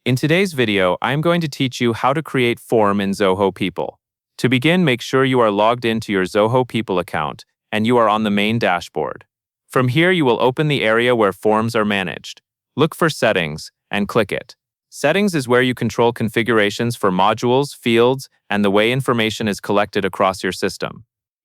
In today's video, I'm going to teach you how to create form in Zoho People. To begin, make sure you are logged into your Zoho People account and you are on the main dashboard. From here, you will open the area where forms are managed. Look for Settings and click it. Settings is where you control configurations for modules, fields, and the way information is collected across your system.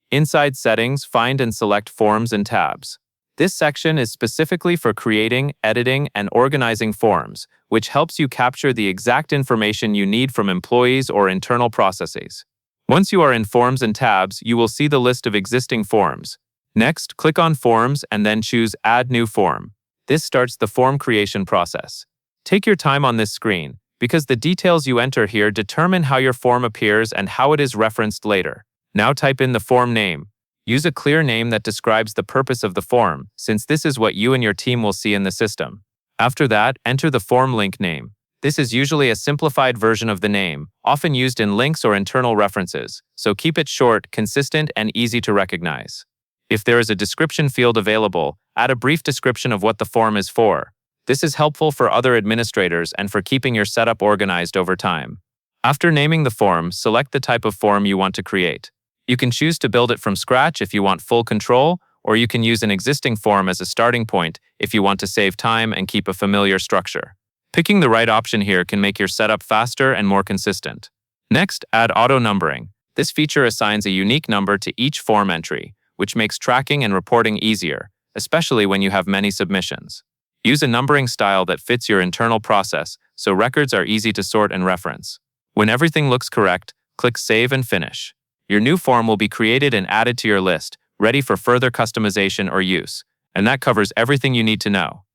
Inside Settings, find and select Forms and tabs. This section is specifically for creating, editing, and organizing forms, which helps you capture the exact information you need from employees or internal processes. Once you are in Forms and tabs, you will see the list of existing forms. Next, click on Forms and then choose Add New Form. This starts the form creation process. Take your time on this screen, because the details you enter here determine how your form appears and how it is referenced later. Now type in the form name. Use a clear name that describes the purpose of the form, since this is what you and your team will see in the system. After that, enter the form link name. This is usually a simplified version of the name, often used in links or internal references, so keep it short, consistent, and easy to recognize. If there is a description field available, add a brief description of what the form is for. This is helpful for other administrators and for keeping your setup organized over time. After naming the form, select the type of form you want to create. You can choose to build it from scratch if you want full control, or you can use an existing form as a starting point if you want to save time and keep a familiar structure. Picking the right option here can make your setup faster and more consistent. Next, add auto-numbering. This feature assigns a unique number to each form entry, which makes tracking and reporting easier, especially when you have many submissions. Use a numbering style that fits your internal process, so records are easy to sort and reference. When everything looks correct, click Save and Finish. Your new form will be created and added to your list, ready for further customization or use. And that covers everything you need to know.